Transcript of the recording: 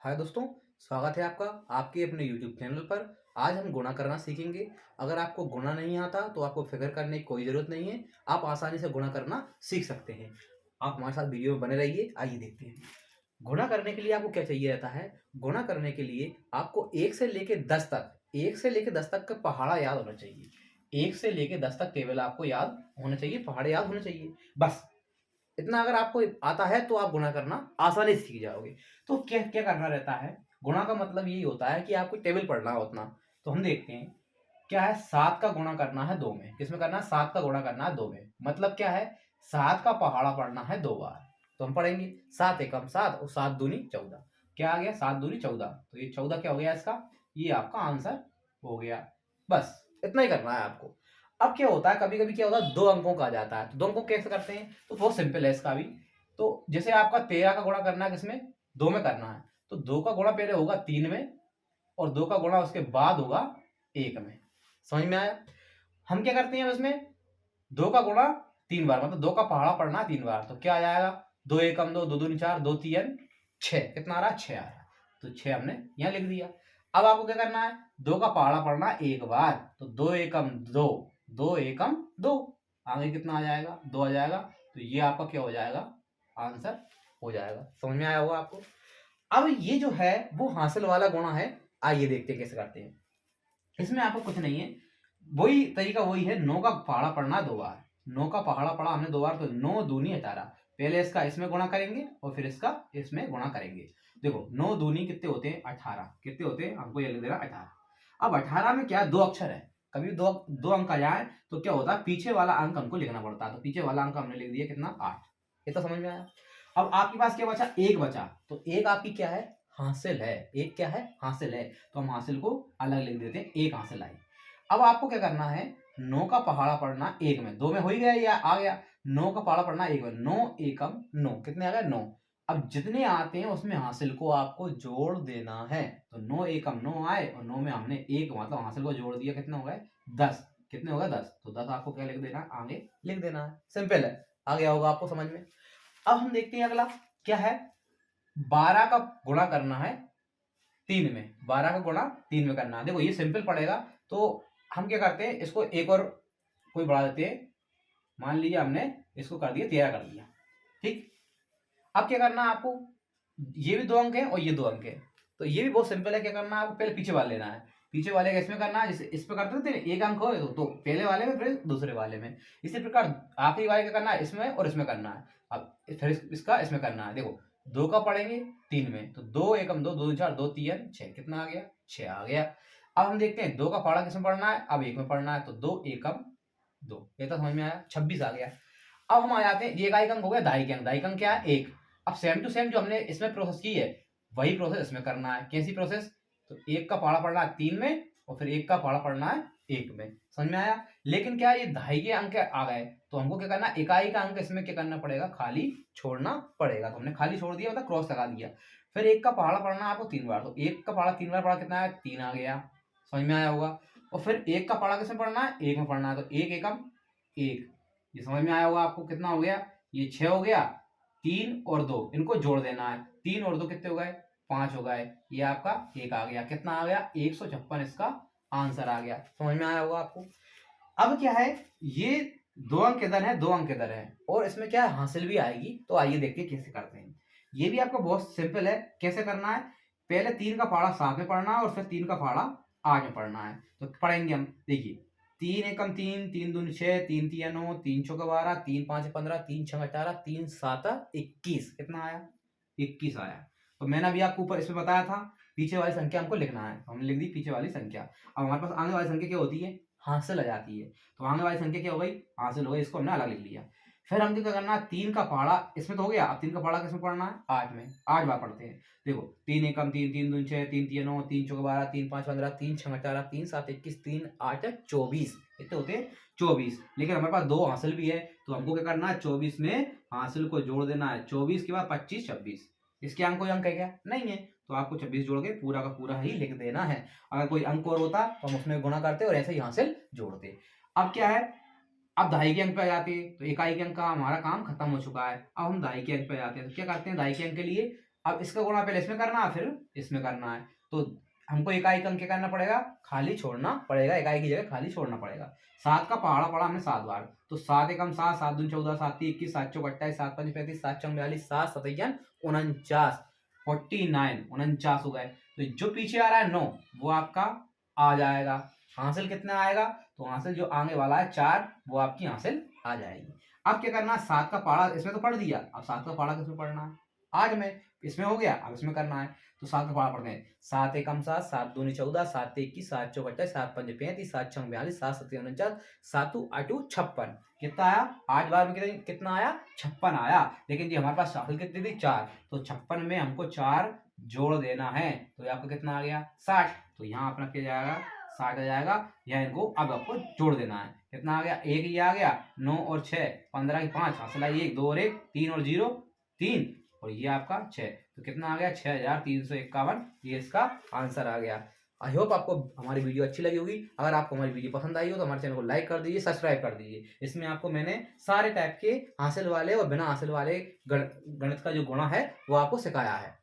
हाय दोस्तों, स्वागत है आपका आपके अपने यूट्यूब चैनल पर। आज हम गुणा करना सीखेंगे। अगर आपको गुणा नहीं आता तो आपको फिक्र करने की कोई ज़रूरत नहीं है। आप आसानी से गुणा करना सीख सकते हैं। आप हमारे साथ वीडियो में बने रहिए। आइए देखते हैं। गुणा करने के लिए आपको क्या चाहिए रहता है। गुणा करने के लिए आपको 1 से लेके 10 तक 1 से लेके 10 तक का पहाड़ा याद होना चाहिए। 1 से लेके 10 तक टेबल आपको याद होना चाहिए, पहाड़े याद होने चाहिए। बस इतना अगर आपको आता है तो आप गुणा करना आसानी से सीख जाओगे। तो क्या क्या करना रहता है। गुणा का मतलब यही होता है कि आपको टेबल पढ़ना हो उतना। तो हम देखते हैं क्या है। 7 का गुणा करना है 2 में। किसमें करना है? 7 का गुणा करना है 2 में। मतलब क्या है? 7 का पहाड़ा पढ़ना है 2 बार। तो हम पढ़ेंगे 7 एकम 7 और 7 दूनी 14। क्या आ गया? 7 दूनी 14। तो ये 14 क्या हो गया इसका? ये आपका आंसर हो गया। बस इतना ही करना है आपको। अब क्या होता है, कभी कभी क्या होता है, 2 अंकों का आ जाता है। तो 2 अंकों कैसे करते हैं? तो बहुत सिंपल है इसका भी। तो जैसे आपका 13 का गुणा करना है किसमें? 2 में करना है। तो 2 का गुणा पहले होगा 3 में और 2 का गुणा उसके बाद होगा 1 में। समझ में आया? हम क्या करते हैं इसमें? 2 का गुणा 3 बार, मतलब 2 का पहाड़ा पढ़ना है 3 बार। तो क्या आ जाएगा? 2 एकम 2, 2 दूनी 4, 2 तीन 6। कितना आ रहा है? 6 आ रहा है। तो 6 हमने यहाँ लिख दिया। अब आपको क्या करना है? 2 का पहाड़ा पढ़ना है 1 बार। तो 2 एकम 2, 2 एकम 2। आगे कितना आ जाएगा? 2 आ जाएगा। तो ये आपका क्या हो जाएगा? आंसर हो जाएगा। समझ में आया होगा आपको। अब ये जो है वो हासिल वाला गुणा है। आइए देखते हैं कैसे करते हैं। इसमें आपको कुछ नहीं है, वही तरीका वही है। 9 का पहाड़ा पढ़ना 2 बार। 9 का पहाड़ा पढ़ा हमने 2 बार, तो 9 दूनी 18। पहले इसका इसमें गुणा करेंगे और फिर इसका इसमें गुणा करेंगे। देखो 9 दूनी कितने होते हैं? 18। कितने होते हैं? हमको ये लिख देना 18। अब 18 में क्या है? 2 अक्षर है। कभी दो दो अंक आ जाए तो क्या होता है? पीछे वाला अंक हमको लिखना पड़ता है। तो पीछे वाला अंक हमने लिख दिया कितना? 8। ये तो समझ में आया। अब आपके पास क्या बचा? एक बचा। तो एक आपकी क्या है? हासिल है। एक क्या है? हासिल है। तो हम हासिल को अलग लिख देते हैं, एक हासिल आई। अब आपको क्या करना है? 9 का पहाड़ा पढ़ना 1 में। 2 में हो ही गया या आ गया? 9 का पहाड़ा पढ़ना 1 में। 9 एकम 9। कितने आ गए? 9। अब जितने आते हैं उसमें हासिल को आपको जोड़ देना है। तो 9 एकम 9 आए और 9 में हमने 1 मतलब हासिल को जोड़ दिया। कितने हो गए? 10। कितने हो गए? 10। तो 10 आपको क्या लिख देना है? आगे लिख देना है। सिंपल है। आ गया होगा आपको समझ में। अब हम देखते हैं अगला क्या है। 12 का गुणा करना है 3 में। 12 का गुणा 3 में करना है। देखो ये सिंपल पड़ेगा। तो हम क्या करते हैं, इसको एक और कोई बढ़ा देते हैं। मान लीजिए हमने इसको कर दिया 13 कर दिया। ठीक। अब क्या करना है आपको? ये भी 2 अंक है और ये 2 अंक है। तो ये भी बहुत सिंपल है। क्या करना है आपको? पहले पीछे वाले लेना है। पीछे वाले का इसमें करना है। जैसे इस पे करते थे एक अंक हो तो पहले वाले में फिर दूसरे वाले में। इसी प्रकार आखिरी वाले का करना है इसमें और इसमें करना है। अब फिर इसका इसमें करना है। देखो 2 का पढ़ेंगे 3 में। तो 2 एकम 2, 2 4, 2 तीन 6। कितना आ गया? 6 आ गया। अब हम देखते हैं 2 का पढ़ा किसमें पढ़ना है? अब 1 में पढ़ना है। तो 2 एकम 2। ये तो समझ में आया। 26 आ गया। अब हम आ जाते हैं, ये इकाई अंक हो गया, दहाई अंक। दहाई अंक क्या है? 1। अब सेम टू सेम जो हमने इसमें प्रोसेस की है वही प्रोसेस इसमें करना है। कैसी प्रोसेस? तो 1 का पहाड़ा पढ़ना है 3 में और फिर 1 का पहाड़ा पढ़ना है 1 में। समझ में आया। लेकिन क्या ये दहाई के अंक आ गए तो हमको क्या करना है? इकाई का अंक इसमें क्या करना पड़ेगा? खाली छोड़ना पड़ेगा। तो हमने खाली छोड़ दिया, मतलब क्रॉस लगा दिया। फिर 1 का पहाड़ा पढ़ना है आपको 3 बार। तो 1 का पहाड़ा 3 बार पढ़ा, कितना है? 3 आ गया। समझ में आया होगा। और फिर 1 का पहाड़ा किसमें पढ़ना है? 1 में पढ़ना है। तो 1 एकम 1। ये समझ में आया होगा आपको। कितना हो गया? ये 6 हो गया। 3 और 2 इनको जोड़ देना है। 3 और 2 कितने हो गए? 5 हो गए। ये आपका 1 आ गया। कितना आ गया? 156 इसका आंसर आ गया। समझ में आया होगा आपको। अब क्या है, ये 2 अंक इधर है, 2 अंक इधर है और इसमें क्या है? हासिल भी आएगी। तो आइए देखते हैं कैसे करते हैं। ये भी आपका बहुत सिंपल है। कैसे करना है? पहले 3 का पहाड़ा 7 में पढ़ना है और फिर 3 का पहाड़ा 8 में पढ़ना है। तो पढ़ेंगे हम। देखिए 3 एकम 3, 3 दूनी 6, 3 तिया 9, 3 चौका 12, 3 5 15, 3 6 18, 3 7 21। कितना आया? 21 आया। तो मैंने अभी आपको ऊपर इसमें बताया था पीछे वाली संख्या हमको लिखना है। हमने लिख दी पीछे वाली संख्या। अब हमारे पास आगे वाली संख्या क्या होती है? हासिल आ जाती है। तो आगे वाली संख्या क्या हो गई? हासिल हो गई। इसको हमने अलग लिख लिया। फिर हमको क्या करना है? 3 का पहाड़ा इसमें तो हो गया। अब 3 का पहाड़ा किसमें पढ़ना है? 8 में। 8 बार पढ़ते हैं। देखो 3 एकम 3, 3 दूनी 6, 3 तिया 9, 3 चौका 12, 3 5 15, 3 6 18, 3 7 21, 3 8 24। कितने होते हैं? 24। लेकिन हमारे पास 2 हासिल भी है। तो हमको क्या करना है? 24 में हासिल को जोड़ देना है। 24 के बाद 25 26। इसके अंक कोई अंक है क्या? नहीं है। तो आपको 26 जोड़ के पूरा का पूरा ही लिख देना है। अगर कोई अंक और होता तो हम उसमें गुणा करते और ऐसे ही हासिल जोड़ते। अब क्या है? अब दहाई के अंक पे आ जाते हैं। तो इकाई के अंक का हमारा काम खत्म हो चुका है। अब हम दहाई के अंक पे जाते हैं। तो क्या करते हैं? दहाई के अंक के लिए अब इसका गुणा पहले इसमें करना है फिर इसमें करना है, तो हमको इकाई का अंक क्या करना पड़ेगा, खाली छोड़ना पड़ेगा, इकाई की जगह खाली छोड़ना पड़ेगा। 7 का पहाड़ा पड़ा हमने 7 बार, तो 7 एकम 7, 7 दूनी 14, 7 तीन 21, 7 चौक 28, 7 पंच 35, 7 चौक 42, 7 सतैयन 49, 49 49 हो गए। तो जो पीछे आ रहा है 9 वो आपका आ जाएगा। हासिल कितना आएगा, तो हासिल जो आने वाला है 4 वो आपकी हासिल आ जाएगी। अब क्या करना है, 7 का पहाड़ा इसमें तो पढ़ दिया, अब 7 का पहाड़ा किसमें पढ़ना है, आज में इसमें हो गया, अब इसमें करना है। तो 7 का पहाड़ा पढ़ते हैं, 7 एकम 7, 7 दूनी 14, 7 21, 7 चौक 28, 7 पंच 35, 7 छक 42, 7 सत्ते 49, 7 8 56। कितना आया, 8 बार में कितना आया, 56 आया। लेकिन जी हमारे पास हासिल कितनी थी, 4, तो 56 में हमको 4 जोड़ देना है, तो ये आपका कितना आ गया, 60। तो यहाँ अपना क्या जाएगा, 60 आ जाएगा। या इनको अब आपको जोड़ देना है, कितना आ गया, 1 ये आ गया, 9 और 6 15 की 5 हासिल आई 1, 2 और 1 3 और 0 3, और ये आपका 6, तो कितना आ गया 6351, ये इसका आंसर आ गया। आई होप आपको हमारी वीडियो अच्छी लगी होगी। अगर आपको हमारी वीडियो पसंद आई हो तो हमारे चैनल को लाइक कर दीजिए, सब्सक्राइब कर दीजिए। इसमें आपको मैंने सारे टाइप के हासिल वाले और बिना हासिल वाले गणित का जो गुणा है वो आपको सिखाया है।